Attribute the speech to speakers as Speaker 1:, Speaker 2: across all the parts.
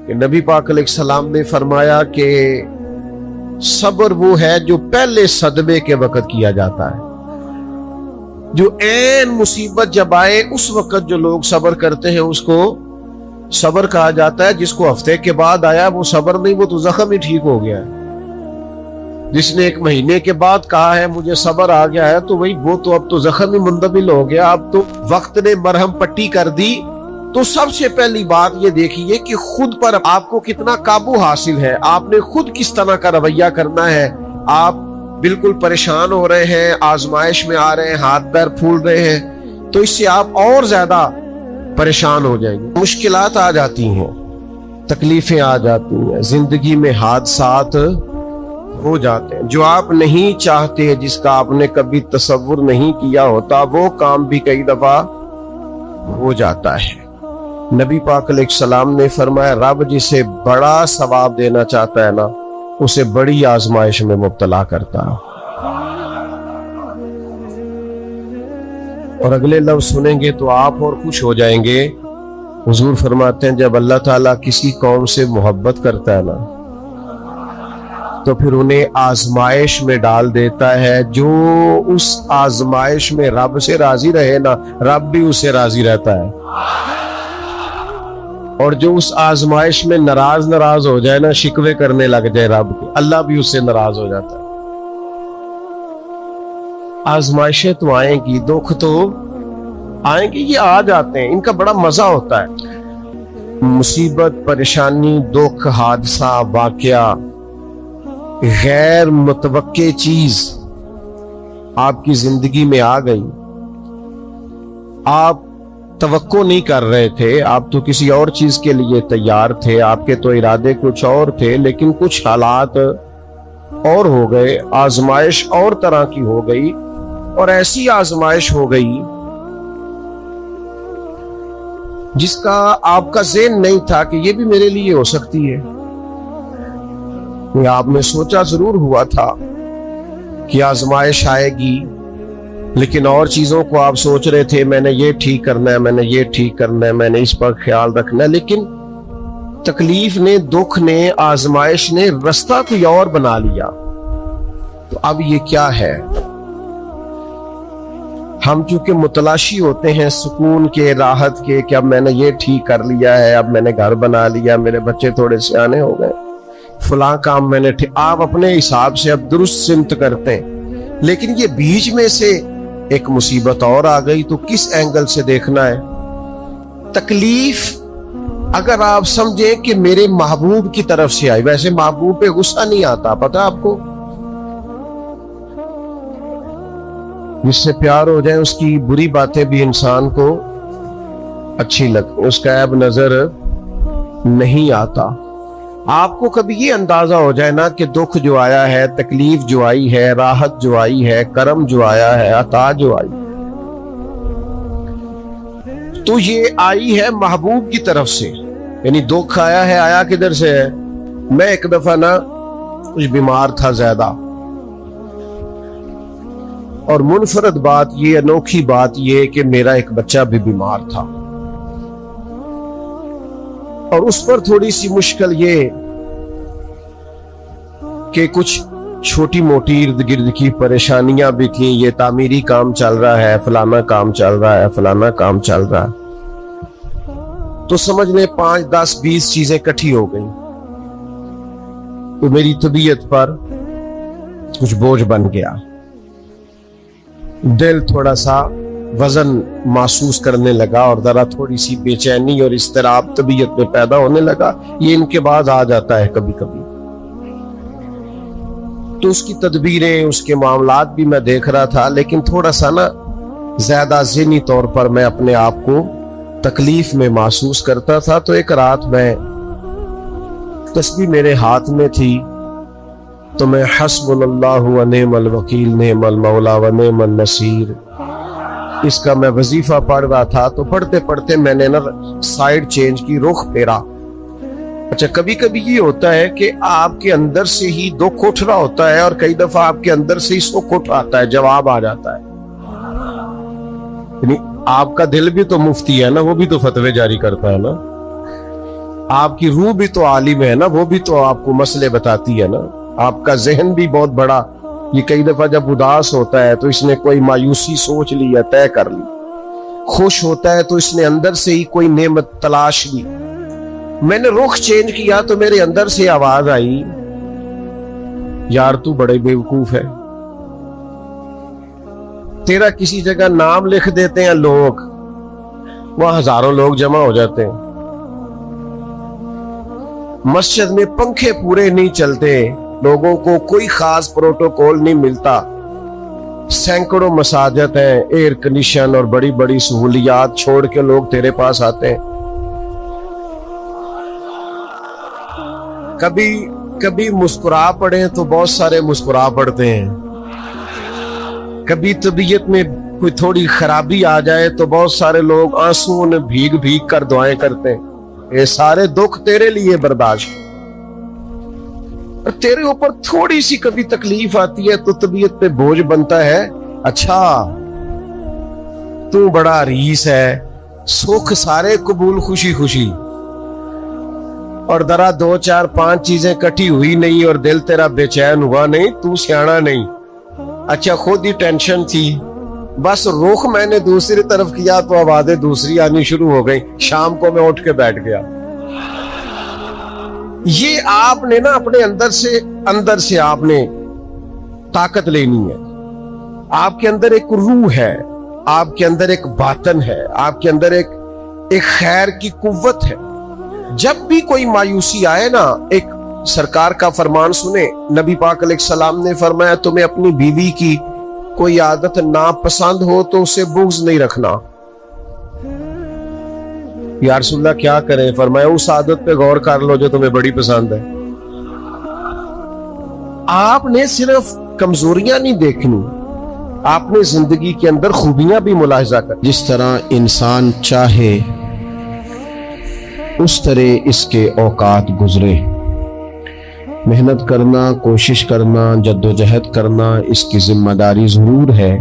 Speaker 1: کہ نبی پاک علیہ السلام نے فرمایا کہ صبر وہ ہے جو پہلے صدمے کے وقت کیا جاتا ہے، جو عین مصیبت جب آئے اس وقت جو لوگ صبر کرتے ہیں اس کو صبر کہا جاتا ہے۔ جس کو ہفتے کے بعد آیا وہ صبر نہیں، وہ تو زخم ہی ٹھیک ہو گیا ہے۔ جس نے 1 مہینے کے بعد کہا ہے مجھے صبر آ گیا ہے تو وہ تو اب تو زخم ہی مندمل ہو گیا، اب تو وقت نے مرہم پٹی کر دی۔ تو سب سے پہلی بات یہ دیکھیے کہ خود پر آپ کو کتنا قابو حاصل ہے، آپ نے خود کس طرح کا رویہ کرنا ہے۔ آپ بالکل پریشان ہو رہے ہیں، آزمائش میں آ رہے ہیں، ہاتھ پیر پھول رہے ہیں، تو اس سے آپ اور زیادہ پریشان ہو جائیں گے۔ مشکلات آ جاتی ہیں، تکلیفیں آ جاتی ہیں، زندگی میں حادثات ہو جاتے ہیں جو آپ نہیں چاہتے، جس کا آپ نے کبھی تصور نہیں کیا ہوتا، وہ کام بھی کئی دفعہ ہو جاتا ہے۔ نبی پاک علیہ السلام نے فرمایا رب جسے بڑا ثواب دینا چاہتا ہے نا، اسے بڑی آزمائش میں مبتلا کرتا ہے۔ اور اگلے لفظ سنیں گے تو آپ اور خوش ہو جائیں گے۔ حضور فرماتے ہیں جب اللہ تعالیٰ کسی قوم سے محبت کرتا ہے نا تو پھر انہیں آزمائش میں ڈال دیتا ہے، جو اس آزمائش میں رب سے راضی رہے نا، رب بھی اس سے راضی رہتا ہے، اور جو اس آزمائش میں ناراض ہو جائے نا، شکوے کرنے لگ جائے رب کے، اللہ بھی اس سے ناراض ہو جاتا ہے۔ آزمائشیں تو آئیں گی، دکھ تو آئیں گی، یہ آ جاتے ہیں، ان کا بڑا مزہ ہوتا ہے۔ مصیبت، پریشانی، دکھ، حادثہ، واقعہ، غیر متوقع چیز آپ کی زندگی میں آ گئی، آپ توقع نہیں کر رہے تھے، آپ تو کسی اور چیز کے لیے تیار تھے، آپ کے تو ارادے کچھ اور تھے، لیکن کچھ حالات اور ہو گئے، آزمائش اور طرح کی ہو گئی، اور ایسی آزمائش ہو گئی جس کا آپ کا ذہن نہیں تھا کہ یہ بھی میرے لیے ہو سکتی ہے۔ آپ نے سوچا ضرور ہوا تھا کہ آزمائش آئے گی، لیکن اور چیزوں کو آپ سوچ رہے تھے، میں نے یہ ٹھیک کرنا ہے، میں نے یہ ٹھیک کرنا ہے، میں نے اس پر خیال رکھنا ہے، لیکن تکلیف نے، دکھ نے، آزمائش نے رستہ کوئی اور بنا لیا۔ تو اب یہ کیا ہے؟ ہم چونکہ متلاشی ہوتے ہیں سکون کے، راحت کے، کہ اب میں نے یہ ٹھیک کر لیا ہے، اب میں نے گھر بنا لیا، میرے بچے تھوڑے سیانے ہو گئے، فلاں کام میں نے آپ اپنے حساب سے اب درست سمت کرتے ہیں، لیکن یہ بیچ میں سے ایک مصیبت اور آ گئی تو کس اینگل سے دیکھنا ہے؟ تکلیف اگر آپ سمجھیں کہ میرے محبوب کی طرف سے آئی، ویسے محبوب پہ غصہ نہیں آتا، پتہ آپ کو؟ جس سے پیار ہو جائے اس کی بری باتیں بھی انسان کو اچھی لگتی، اس کا عیب نظر نہیں آتا۔ آپ کو کبھی یہ اندازہ ہو جائے نا کہ دکھ جو آیا ہے، تکلیف جو آئی ہے، راحت جو آئی ہے، کرم جو آیا ہے، عطا جو آئی، تو یہ آئی ہے محبوب کی طرف سے۔ یعنی دکھ آیا ہے، آیا کدھر سے ہے؟ میں ایک دفعہ نا کچھ بیمار تھا زیادہ، اور منفرد بات یہ، انوکھی بات یہ کہ میرا ایک بچہ بھی بیمار تھا، اور اس پر تھوڑی سی مشکل یہ کہ کچھ چھوٹی موٹی ارد گرد کی پریشانیاں بھی تھیں، یہ تعمیری کام چل رہا ہے، فلانا کام چل رہا ہے، فلانا کام چل رہا ہے، تو سمجھ لیں 5 10 20 چیزیں کٹھی ہو گئیں، تو میری طبیعت پر کچھ بوجھ بن گیا، دل تھوڑا سا وزن محسوس کرنے لگا، اور ذرا تھوڑی سی بے چینی اور اضطراب طبیعت میں پیدا ہونے لگا۔ یہ ان کے بعد آ جاتا ہے کبھی کبھی، تو اس کی تدبیریں، اس کے معاملات بھی میں دیکھ رہا تھا، لیکن تھوڑا سا نا زیادہ ذہنی طور پر میں اپنے آپ کو تکلیف میں محسوس کرتا تھا۔ تو ایک رات میں تسبیح میرے ہاتھ میں تھی، تو میں حسبنا اللہ و نعم الوکیل، نعم المولا و نعم النصیر، اس کا میں وظیفہ پڑھ رہا تھا۔ تو پڑھتے پڑھتے میں نے نا سائیڈ چینج کی، رخ پھیرا۔ اچھا، کبھی کبھی یہ ہوتا ہے کہ آپ کے اندر سے ہی دکھ اٹھ رہا ہوتا ہے، اور کئی دفعہ آپ کے اندر سے ہی سکھ اٹھ آتا ہے، جواب آ جاتا ہے۔ یعنی آپ کا دل بھی تو مفتی ہے نا، وہ بھی تو فتوے جاری کرتا ہے نا۔ آپ کی روح بھی تو عالم ہے نا، وہ بھی تو آپ کو مسئلے بتاتی ہے نا. آپ کا ذہن بھی بہت بڑا. یہ کئی دفعہ جب اداس ہوتا ہے تو اس نے کوئی مایوسی سوچ لی یا طے کر لی، خوش ہوتا ہے تو اس نے اندر سے ہی کوئی نعمت تلاش لی. میں نے رخ چینج کیا تو میرے اندر سے آواز آئی، یار تو بڑے بیوقوف ہے. تیرا کسی جگہ نام لکھ دیتے ہیں لوگ، وہاں ہزاروں لوگ جمع ہو جاتے ہیں. مسجد میں پنکھے پورے نہیں چلتے، لوگوں کو کوئی خاص پروٹوکول نہیں ملتا. سینکڑوں مساجد ہیں، ایئر کنڈیشن اور بڑی بڑی سہولیات چھوڑ کے لوگ تیرے پاس آتے ہیں. کبھی مسکرا پڑیں تو بہت سارے مسکرا پڑتے ہیں، کبھی طبیعت میں کوئی تھوڑی خرابی آ جائے تو بہت سارے لوگ آنسوؤں میں بھیگ بھیگ کر دعائیں کرتے ہیں. یہ سارے دکھ تیرے لیے برداشت. اور تیرے اوپر تھوڑی سی کبھی تکلیف آتی ہے تو طبیعت پہ بوجھ بنتا ہے، اچھا تو بڑا ریس ہے، سکھ سارے قبول خوشی خوشی، اور ذرا 2 4 5 چیزیں کٹی ہوئی نہیں اور دل تیرا بے چین ہوا نہیں، تو سیانا نہیں. اچھا خود ہی ٹینشن تھی، بس رخ میں نے دوسری طرف کیا تو آوازیں دوسری آنی شروع ہو گئی. شام کو میں اٹھ کے بیٹھ گیا. یہ آپ نے نا اپنے اندر سے آپ نے طاقت لینی ہے. آپ کے اندر ایک روح ہے، آپ کے اندر ایک باطن ہے، آپ کے اندر ایک خیر کی قوت ہے. جب بھی کوئی مایوسی آئے نا، ایک سرکار کا فرمان سنیں. نبی پاک علیہ السلام نے فرمایا تمہیں اپنی بیوی کی کوئی عادت ناپسند ہو تو اسے بغض نہیں رکھنا. یا رسول اللہ کیا کریں؟ فرمایا اس عادت پہ غور کر لو جو تمہیں بڑی پسند ہے. آپ نے صرف کمزوریاں نہیں دیکھنی، آپ نے زندگی کے اندر خوبیاں بھی ملاحظہ کر. جس طرح انسان چاہے اس طرح اس کے اوقات گزرے. محنت کرنا، کوشش کرنا، جدوجہد کرنا اس کی ذمہ داری ضرور ہے،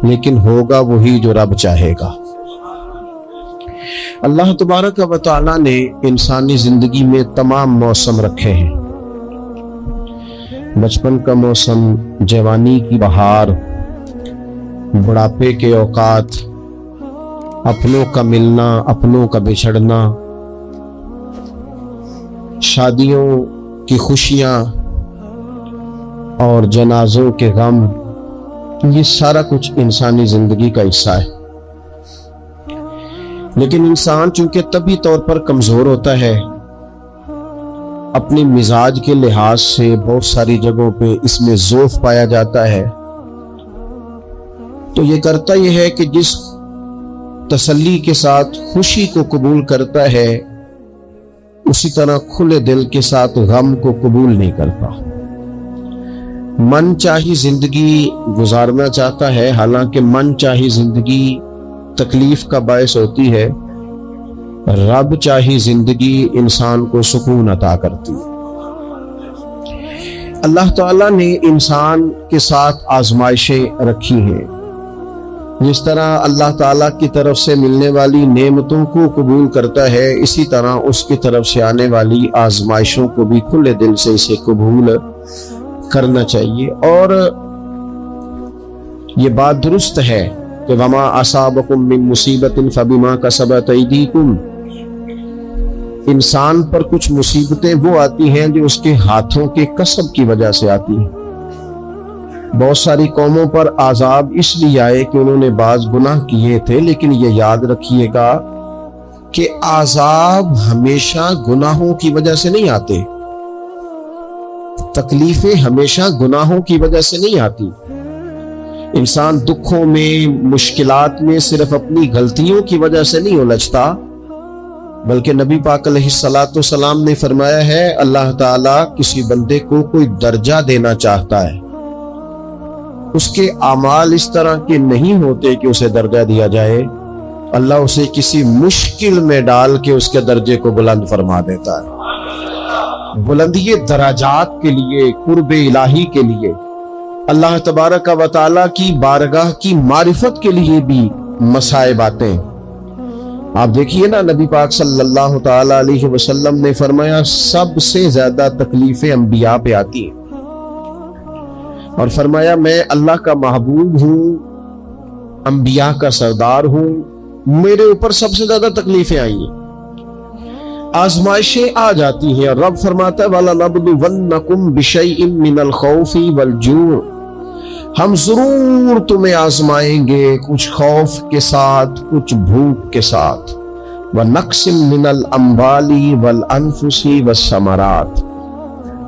Speaker 1: لیکن ہوگا وہی جو رب چاہے گا. اللہ تبارک و تعالیٰ نے انسانی زندگی میں تمام موسم رکھے ہیں. بچپن کا موسم، جوانی کی بہار، بڑھاپے کے اوقات، اپنوں کا ملنا، اپنوں کا بچھڑنا، شادیوں کی خوشیاں اور جنازوں کے غم، یہ سارا کچھ انسانی زندگی کا حصہ ہے. لیکن انسان چونکہ طبعی طور پر کمزور ہوتا ہے، اپنے مزاج کے لحاظ سے بہت ساری جگہوں پہ اس میں ضعف پایا جاتا ہے، تو یہ کرتا یہ ہے کہ جس تسلی کے ساتھ خوشی کو قبول کرتا ہے، اسی طرح کھلے دل کے ساتھ غم کو قبول نہیں کرتا. من چاہی زندگی گزارنا چاہتا ہے، حالانکہ من چاہی زندگی تکلیف کا باعث ہوتی ہے. رب چاہی زندگی انسان کو سکون عطا کرتی ہے. اللہ تعالیٰ نے انسان کے ساتھ آزمائشیں رکھی ہیں. جس طرح اللہ تعالیٰ کی طرف سے ملنے والی نعمتوں کو قبول کرتا ہے، اسی طرح اس کی طرف سے آنے والی آزمائشوں کو بھی کھلے دل سے اسے قبول کرنا چاہیے. اور یہ بات درست ہے کہ وما اصابکم من مصیبت فبما کسبت ایدیکم. انسان پر کچھ مصیبتیں وہ آتی ہیں جو اس کے ہاتھوں کے کسب کی وجہ سے آتی ہیں. بہت ساری قوموں پر عذاب اس لیے آئے کہ انہوں نے بعض گناہ کیے تھے، لیکن یہ یاد رکھیے گا کہ عذاب ہمیشہ گناہوں کی وجہ سے نہیں آتے، تکلیفیں ہمیشہ گناہوں کی وجہ سے نہیں آتی. انسان دکھوں میں، مشکلات میں صرف اپنی غلطیوں کی وجہ سے نہیں الجھتا، بلکہ نبی پاک علیہ السلام نے فرمایا ہے اللہ تعالیٰ کسی بندے کو کوئی درجہ دینا چاہتا ہے، اس کے اعمال اس طرح کے نہیں ہوتے کہ اسے درجہ دیا جائے، اللہ اسے کسی مشکل میں ڈال کے اس کے درجے کو بلند فرما دیتا ہے. بلندی درجات کے لیے، قرب الہی کے لیے، اللہ تبارک و تعالیٰ کی بارگاہ کی معرفت کے لیے بھی مصائب آتے ہیں. آپ دیکھیے نا، نبی پاک صلی اللہ تعالی علیہ وسلم نے فرمایا سب سے زیادہ تکلیفیں انبیاء پہ آتی ہیں، اور فرمایا میں اللہ کا محبوب ہوں، انبیاء کا سردار ہوں، میرے اوپر سب سے زیادہ تکلیفیں آئی ہیں، آزمائشیں آ جاتی ہیں، اور رب فرماتا ہے وَلَنَبْلُوَنَّكُمْ بِشَيْءٍ مِّنَ الْخَوْفِ وَالْجُوعِ، ہم ضرور تمہیں آزمائیں گے کچھ خوف کے ساتھ، کچھ بھوک کے ساتھ، وَنَقْصٍ مِّنَ الْأَمْوَالِ وَالْأَنفُسِ وَالثَّمَرَاتِ،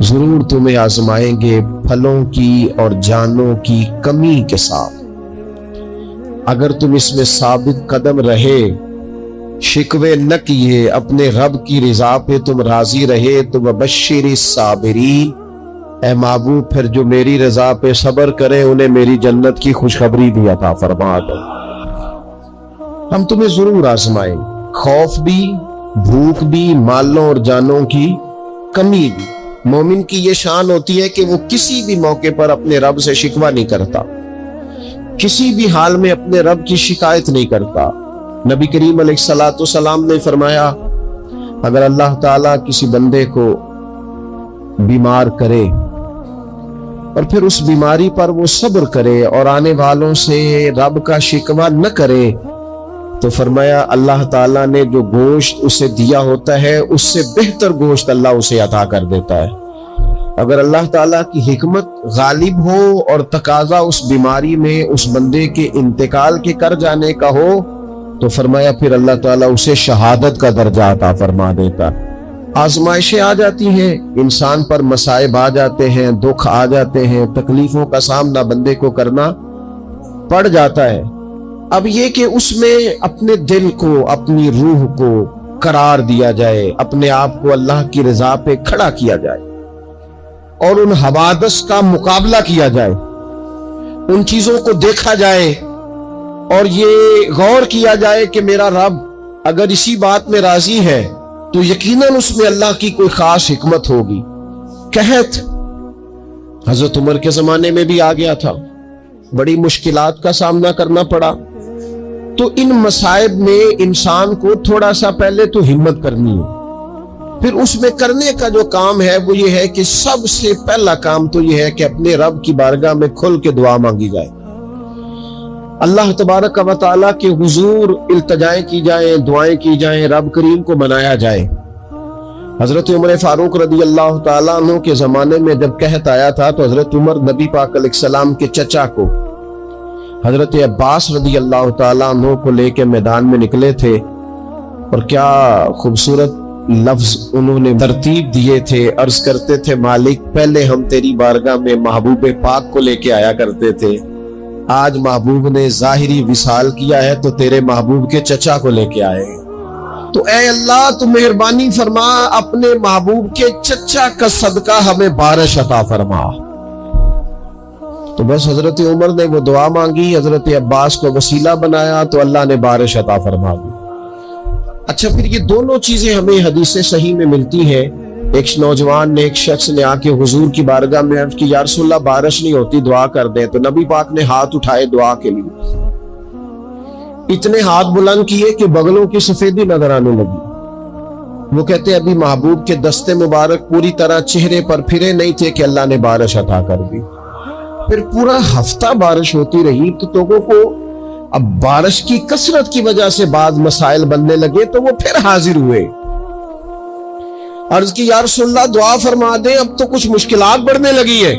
Speaker 1: ضرور تمہیں آزمائیں گے پھلوں کی اور جانوں کی کمی کے ساتھ۔ اگر تم اس میں ثابت قدم رہے، شکوے نہ کیے، اپنے رب کی رضا پہ تم راضی رہے، تو وَبَشِّرِ الصَّابِرِينَ، اے محبوب پھر جو میری رضا پہ صبر کرے انہیں میری جنت کی خوشخبری بھی عطا فرما دو۔ ہم تمہیں ضرور آزمائیں، خوف بھی، بھوک بھی، مالوں اور جانوں کی کمی بھی۔ مومن کی یہ شان ہوتی ہے کہ وہ کسی بھی موقع پر اپنے رب سے شکوہ نہیں کرتا، کسی بھی حال میں اپنے رب کی شکایت نہیں کرتا۔ نبی کریم علیہ السلام نے فرمایا اگر اللہ تعالیٰ کسی بندے کو بیمار کرے اور پھر اس بیماری پر وہ صبر کرے اور آنے والوں سے رب کا شکوہ نہ کرے، تو فرمایا اللہ تعالیٰ نے جو گوشت اسے دیا ہوتا ہے اس سے بہتر گوشت اللہ اسے عطا کر دیتا ہے۔ اگر اللہ تعالیٰ کی حکمت غالب ہو اور تقاضا اس بیماری میں اس بندے کے انتقال کے کر جانے کا ہو، تو فرمایا پھر اللہ تعالیٰ اسے شہادت کا درجہ عطا فرما دیتا۔ آزمائشیں آ جاتی ہیں، انسان پر مصائب آ جاتے ہیں، دکھ آ جاتے ہیں، تکلیفوں کا سامنا بندے کو کرنا پڑ جاتا ہے۔ اب یہ کہ اس میں اپنے دل کو، اپنی روح کو قرار دیا جائے، اپنے آپ کو اللہ کی رضا پہ کھڑا کیا جائے اور ان حوادث کا مقابلہ کیا جائے، ان چیزوں کو دیکھا جائے اور یہ غور کیا جائے کہ میرا رب اگر اسی بات میں راضی ہے تو یقیناً اس میں اللہ کی کوئی خاص حکمت ہوگی۔ قحط حضرت عمر کے زمانے میں بھی آ گیا تھا، بڑی مشکلات کا سامنا کرنا پڑا۔ تو ان مصائب میں انسان کو تھوڑا سا پہلے تو ہمت کرنی ہے، پھر اس میں کرنے کا جو کام ہے وہ یہ ہے کہ سب سے پہلا کام تو یہ ہے کہ اپنے رب کی بارگاہ میں کھل کے دعا مانگی جائے، اللہ تبارک و تعالیٰ کے حضور التجائیں کی جائیں، دعائیں کی جائیں، رب کریم کو منایا جائے۔ حضرت عمر فاروق رضی اللہ تعالیٰ عنہ کے زمانے میں جب قحط آیا تھا تو حضرت عمر نبی پاک علیہ السلام کے چچا کو حضرت عباس رضی اللہ تعالیٰ عنہ کو لے کے میدان میں نکلے تھے، اور کیا خوبصورت لفظ انہوں نے ترتیب دیے تھے، عرض کرتے تھے مالک پہلے ہم تیری بارگاہ میں محبوب پاک کو لے کے آیا کرتے تھے، آج محبوب نے ظاہری وصال کیا ہے تو تیرے محبوب کے چچا کو لے کے آئے، تو اے اللہ تو مہربانی فرما اپنے محبوب کے چچا کا صدقہ ہمیں بارش عطا فرما۔ تو بس حضرت عمر نے وہ دعا مانگی، حضرت عباس کو وسیلہ بنایا تو اللہ نے بارش عطا فرما دی۔ اچھا پھر یہ دونوں چیزیں ہمیں حدیث صحیح میں ملتی ہیں۔ ایک نوجوان نے، ایک شخص نے آ کے حضور کی بارگاہ میں عرض کی یا رسول اللہ بارش نہیں ہوتی، دعا کر دیں، تو نبی پاک نے ہاتھ اٹھائے دعا کے لیے، اتنے ہاتھ بلند کیے کہ بغلوں کی سفیدی نظر آنے لگی۔ وہ کہتے ابھی محبوب کے دستے مبارک پوری طرح چہرے پر پھرے نہیں تھے کہ اللہ نے بارش عطا کر دی۔ پھر پورا ہفتہ بارش ہوتی رہی تو لوگوں کو اب بارش کی کثرت کی وجہ سے بعض مسائل بننے لگے، تو وہ پھر حاضر ہوئے، عرض کی یا رسول اللہ دعا فرما دیں، اب تو کچھ مشکلات بڑھنے لگی ہے۔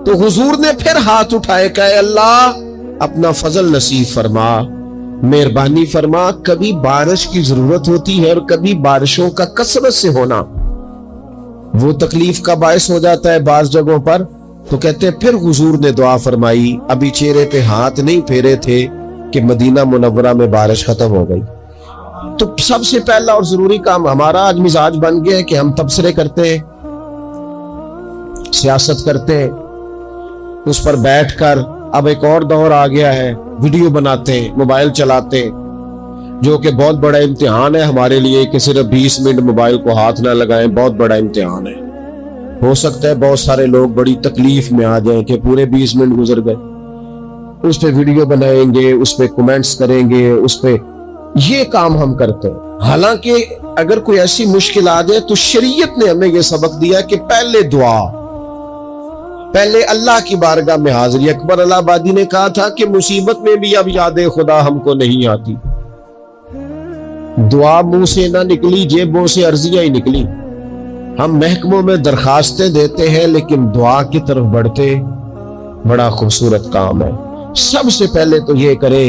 Speaker 1: تو حضور نے پھر ہاتھ اٹھائے کہ اے اللہ اپنا فضل نصیب فرما، مہربانی فرما، کبھی بارش کی ضرورت ہوتی ہے اور کبھی بارشوں کا کثرت سے ہونا وہ تکلیف کا باعث ہو جاتا ہے بعض جگہوں پر۔ تو کہتے ہیں پھر حضور نے دعا فرمائی، ابھی چہرے پہ ہاتھ نہیں پھیرے تھے کہ مدینہ منورہ میں بارش ختم ہو گئی۔ تو سب سے پہلا اور ضروری کام ہمارا آج مزاج بن گیا ہے کہ ہم تبصرے کرتے ہیں، سیاست کرتے ہیں، اس پر بیٹھ کر اب ایک اور دور آ گیا ہے، ویڈیو بناتے ہیں، موبائل چلاتے ہیں، جو کہ بہت بڑا امتحان ہے ہمارے لیے کہ صرف 20 منٹ موبائل کو ہاتھ نہ لگائیں، بہت بڑا امتحان ہے۔ ہو سکتا ہے بہت سارے لوگ بڑی تکلیف میں آ جائیں کہ پورے 20 منٹ گزر گئے، اس پہ ویڈیو بنائیں گے، اس پہ کمنٹس کریں گے، اس پہ یہ کام ہم کرتے ہیں. حالانکہ اگر کوئی ایسی مشکل آ جائے تو شریعت نے ہمیں یہ سبق دیا کہ پہلے دعا، پہلے اللہ کی بارگاہ میں حاضری. اکبر الہ آبادی نے کہا تھا کہ مصیبت میں بھی اب یاد خدا ہم کو نہیں آتی. دعا منہ سے نہ نکلی، جیبوں سے عرضیاں ہی نکلی. ہم محکموں میں درخواستیں دیتے ہیں لیکن دعا کی طرف بڑھتے بڑا خوبصورت کام ہے. سب سے پہلے تو یہ کرے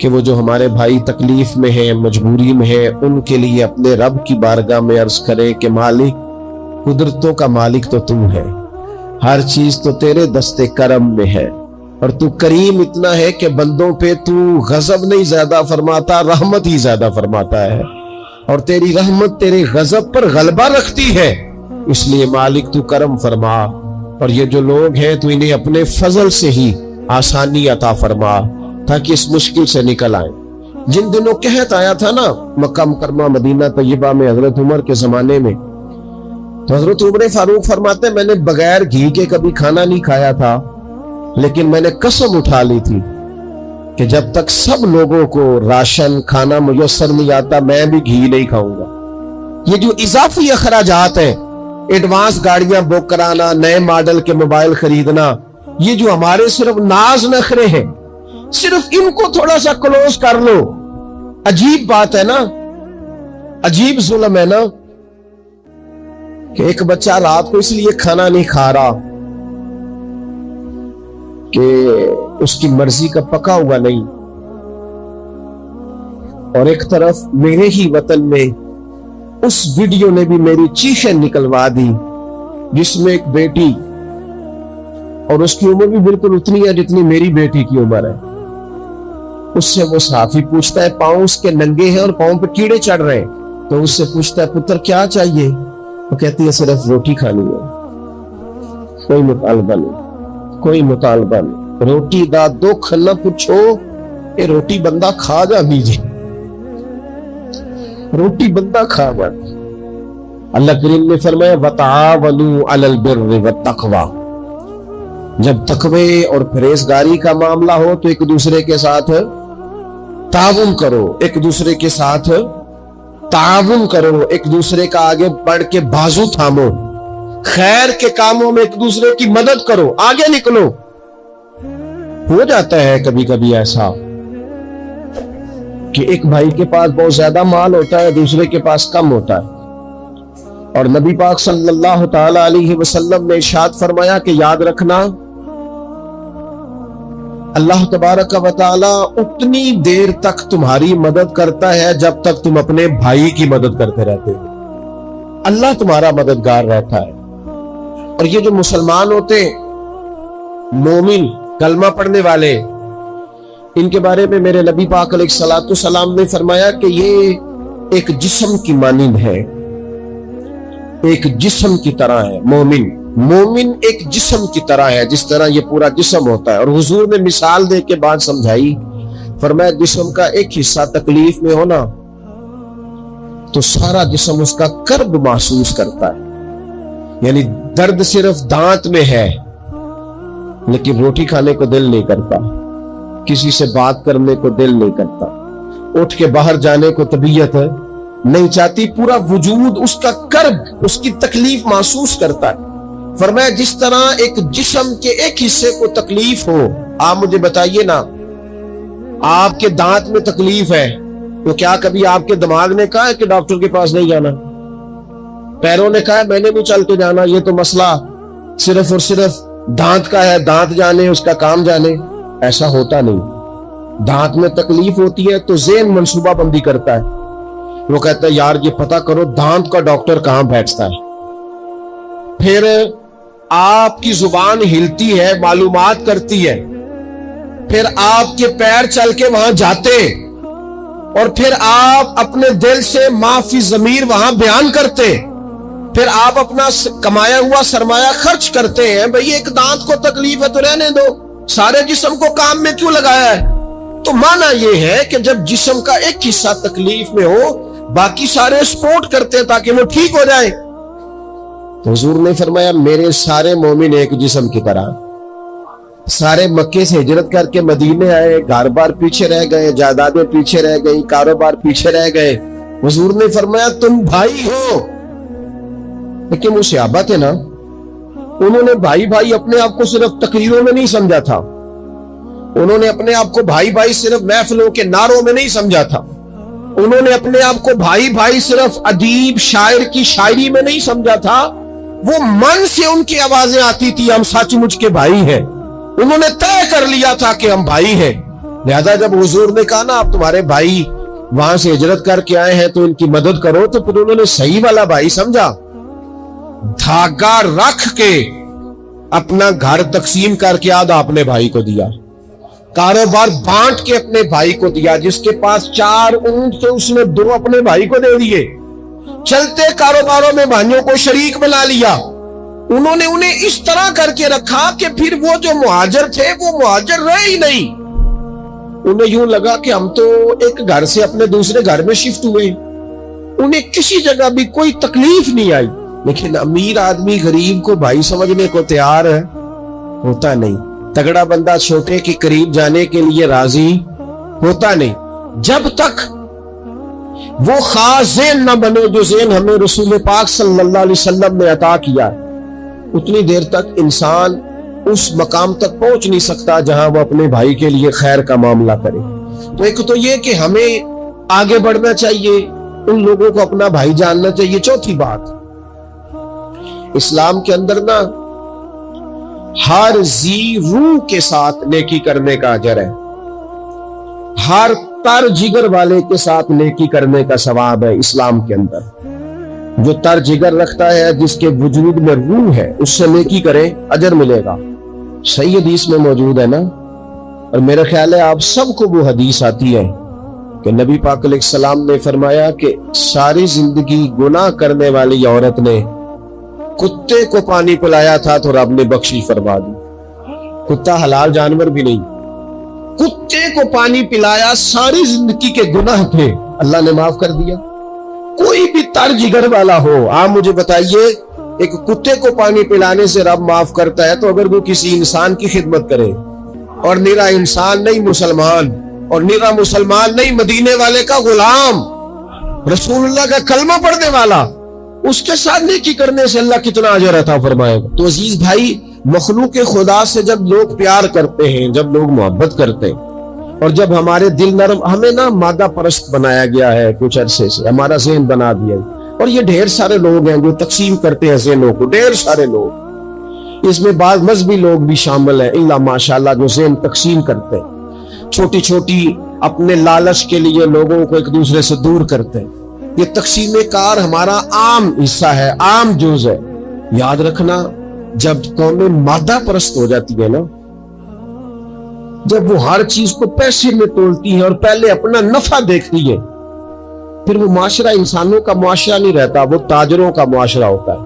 Speaker 1: کہ وہ جو ہمارے بھائی تکلیف میں ہیں، مجبوری میں ہیں، ان کے لیے اپنے رب کی بارگاہ میں عرض کرے کہ مالک، قدرتوں کا مالک تو تم ہے، ہر چیز تو تیرے دستے کرم میں ہے، اور تو کریم اتنا ہے کہ بندوں پہ تو غضب نہیں زیادہ فرماتا، رحمت ہی زیادہ فرماتا ہے، اور تیری رحمت تیرے غضب پر غلبہ رکھتی ہے. اس لیے مالک تو کرم فرما، اور یہ جو لوگ ہیں تو انہیں اپنے فضل سے ہی آسانی عطا فرما تاکہ اس مشکل سے نکل آئیں. جن دنوں قحط آیا تھا نا مکہ مکرمہ مدینہ طیبہ میں حضرت عمر کے زمانے میں، تو حضرت عمر فاروق فرماتے ہیں میں نے بغیر گھی کے کبھی کھانا نہیں کھایا تھا، لیکن میں نے قسم اٹھا لی تھی کہ جب تک سب لوگوں کو راشن کھانا میسر نہیں آتا میں بھی گھی نہیں کھاؤں گا. یہ جو اضافی اخراجات ہیں، ایڈوانس گاڑیاں بک کرانا، نئے ماڈل کے موبائل خریدنا، یہ جو ہمارے صرف ناز نخرے ہیں، صرف ان کو تھوڑا سا کلوز کر لو. عجیب بات ہے نا، عجیب ظلم ہے نا کہ ایک بچہ رات کو اس لیے کھانا نہیں کھا رہا کہ اس کی مرضی کا پکا ہوا نہیں، اور ایک طرف میرے ہی وطن میں اس ویڈیو نے بھی میری چیخیں نکلوا دی جس میں ایک بیٹی، اور اس کی عمر بھی بالکل اتنی ہے جتنی میری بیٹی کی عمر ہے، اس سے وہ صحافی پوچھتا ہے، پاؤں اس کے ننگے ہیں اور پاؤں پہ کیڑے چڑھ رہے ہیں، تو اس سے پوچھتا ہے پتر کیا چاہیے؟ وہ کہتی ہے صرف روٹی کھانی ہے، کوئی مطالبہ نہیں، کوئی مطالبہ نہیں، روٹی دا دو کھنا پوچھو، یہ روٹی بندہ کھا جا دیجیے، روٹی بندہ کھا جا. اللہ کریم نے فرمایا وَتَعَاوَنُوا عَلَى الْبِرِّ وَالتَّقْوَى، جب تقوی اور پرہیزگاری کا معاملہ ہو تو ایک دوسرے کے ساتھ تعاون کرو، ایک دوسرے کے ساتھ تعاون کرو، ایک دوسرے کا آگے بڑھ کے بازو تھامو، خیر کے کاموں میں ایک دوسرے کی مدد کرو، آگے نکلو. ہو جاتا ہے کبھی کبھی ایسا کہ ایک بھائی کے پاس بہت زیادہ مال ہوتا ہے، دوسرے کے پاس کم ہوتا ہے، اور نبی پاک صلی اللہ تعالی علیہ وسلم نے ارشاد فرمایا کہ یاد رکھنا اللہ تبارک و تعالی اتنی دیر تک تمہاری مدد کرتا ہے جب تک تم اپنے بھائی کی مدد کرتے رہتے ہو. اللہ تمہارا مددگار رہتا ہے. اور یہ جو مسلمان ہوتے مومن کلمہ پڑھنے والے، ان کے بارے میں میرے نبی پاک علیہ الصلوۃ والسلام نے فرمایا کہ یہ ایک جسم کی مانند ہے، ایک جسم کی طرح ہے. مومن ایک جسم کی طرح ہے، جس طرح یہ پورا جسم ہوتا ہے. اور حضور نے مثال دے کے بات سمجھائی، فرمایا جسم کا ایک حصہ تکلیف میں ہونا تو سارا جسم اس کا کرب محسوس کرتا ہے. یعنی درد صرف دانت میں ہے لیکن روٹی کھانے کو دل نہیں کرتا، کسی سے بات کرنے کو دل نہیں کرتا، اٹھ کے باہر جانے کو طبیعت نہیں چاہتی، پورا وجود اس کا کرب، اس کی تکلیف محسوس کرتا ہے. فرمایا جس طرح ایک جسم کے ایک حصے کو تکلیف ہو، آپ مجھے بتائیے نا، آپ کے دانت میں تکلیف ہے تو کیا کبھی آپ کے دماغ نے کہا ہے کہ ڈاکٹر کے پاس نہیں جانا؟ پیروں نے کہا ہے میں نے نہیں چل کے جانا، یہ تو مسئلہ صرف اور صرف دانت کا ہے، دانت جانے اس کا کام جانے؟ ایسا ہوتا نہیں. دانت میں تکلیف ہوتی ہے تو ذہن منصوبہ بندی کرتا ہے، وہ کہتا ہے یار یہ پتہ کرو دانت کا ڈاکٹر کہاں بیٹھتا ہے. پھر آپ کی زبان ہلتی ہے، معلومات کرتی ہے، پھر آپ کے پیر چل کے وہاں جاتے، اور پھر آپ اپنے دل سے ما فی ضمیر وہاں بیان کرتے، پھر آپ اپنا کمایا ہوا سرمایہ خرچ کرتے ہیں. بھئی ایک دانت کو تکلیف ہے تو رہنے دو، سارے جسم کو کام میں کیوں لگایا ہے؟ تو معنی یہ ہے کہ جب جسم کا ایک حصہ تکلیف میں ہو باقی سارے سپورٹ کرتے ہیں تاکہ وہ ٹھیک ہو جائے. تو حضور نے فرمایا میرے سارے مومن ایک جسم کی طرح. سارے مکے سے ہجرت کر کے مدینے آئے، گھر بار پیچھے رہ گئے، جائیدادیں پیچھے رہ گئی، کاروبار پیچھے رہ گئے. حضور نے فرمایا تم بھائی ہو. لیکن وہ صحابہ تھے نا، انہوں نے بھائی بھائی اپنے آپ کو صرف تقریروں میں نہیں سمجھا تھا، انہوں نے اپنے آپ کو بھائی بھائی صرف محفلوں کے نعروں میں نہیں سمجھا تھا، انہوں نے اپنے آپ کو بھائی بھائی صرف ادیب شاعر کی شاعری میں نہیں سمجھا تھا. وہ من سے ان کی آوازیں آتی تھی ہم سچ مچ کے بھائی ہیں. انہوں نے طے کر لیا تھا کہ ہم بھائی ہیں. لہذا جب حضور نے کہا نا آپ تمہارے بھائی وہاں سے ہجرت کر کے آئے ہیں تو ان کی مدد کرو، تو پھر انہوں نے صحیح والا بھائی سمجھا. دھاگا رکھ کے اپنا گھر تقسیم کر کے آدھا اپنے بھائی کو دیا، کاروبار بانٹ کے اپنے بھائی کو دیا. جس کے پاس 4 اونٹ تھے اس نے 2 اپنے بھائی کو دے دیے. چلتے کاروباروں میں بھائیوں کو شریک بنا لیا. انہوں نے انہیں اس طرح کر کے رکھا کہ پھر وہ جو مہاجر تھے وہ مہاجر رہے ہی نہیں. انہیں یوں لگا کہ ہم تو ایک گھر سے اپنے دوسرے گھر میں شفٹ ہوئے، انہیں کسی جگہ بھی کوئی تکلیف نہیں آئی. لیکن امیر آدمی غریب کو بھائی سمجھنے کو تیار ہوتا نہیں، تگڑا بندہ چھوٹے کے قریب جانے کے لیے راضی ہوتا نہیں. جب تک وہ خاص ذہن نہ بنے جو ذہن ہمیں رسول پاک صلی اللہ علیہ وسلم نے عطا کیا، اتنی دیر تک انسان اس مقام تک پہنچ نہیں سکتا جہاں وہ اپنے بھائی کے لیے خیر کا معاملہ کرے. تو ایک تو یہ کہ ہمیں آگے بڑھنا چاہیے، ان لوگوں کو اپنا بھائی جاننا چاہیے. چوتھی بات، اسلام کے اندر نا ہر ذی روح کے ساتھ نیکی کرنے کا اجر ہے، ہر تر جگر والے کے ساتھ نیکی کرنے کا ثواب ہے. اسلام کے اندر جو تر جگر رکھتا ہے، جس کے وجود میں روح ہے، اس سے نیکی کرے اجر ملے گا. صحیح حدیث میں موجود ہے نا، اور میرا خیال ہے آپ سب کو وہ حدیث آتی ہے کہ نبی پاک علیہ السلام نے فرمایا کہ ساری زندگی گناہ کرنے والی عورت نے کتے کو پانی پلایا تھا تو رب نے بخشش فرما دی. کتا حلال جانور بھی نہیں، کتے کو پانی پلایا، ساری زندگی کے گناہ تھے، اللہ نے معاف کر دیا. کوئی بھی تر جگر والا ہو، آپ مجھے بتائیے ایک کتے کو پانی پلانے سے رب معاف کرتا ہے، تو اگر وہ کسی انسان کی خدمت کرے، اور نرا انسان نہیں مسلمان، اور نرا مسلمان نہیں مدینے والے کا غلام، رسول اللہ کا کلمہ پڑھنے والا، اس کے ساتھ نیکی کرنے سے اللہ کتنا اجر عطا فرمائے گا. تو عزیز بھائی، مخلوق خدا سے جب لوگ پیار کرتے ہیں، جب لوگ محبت کرتے ہیں، اور جب ہمارے دل نرم، ہمیں نا مادہ پرست بنایا گیا ہے کچھ عرصے سے، ہمارا ذہن بنا دیا ہے، اور یہ ڈھیر سارے لوگ ہیں جو تقسیم کرتے ہیں ذہنوں کو، ڈھیر سارے لوگ، اس میں بعض مذہبی لوگ بھی شامل ہیں اللہ ماشاءاللہ، جو ذہن تقسیم کرتے ہیں، چھوٹی چھوٹی اپنے لالچ کے لیے لوگوں کو ایک دوسرے سے دور کرتے ہیں. یہ تقسیم کار ہمارا عام حصہ ہے، عام جز ہے. یاد رکھنا، جب قومیں مادہ پرست ہو جاتی ہے نا، جب وہ ہر چیز کو پیسے میں تولتی ہیں اور پہلے اپنا نفع دیکھتی ہے، پھر وہ معاشرہ انسانوں کا معاشرہ نہیں رہتا، وہ تاجروں کا معاشرہ ہوتا ہے.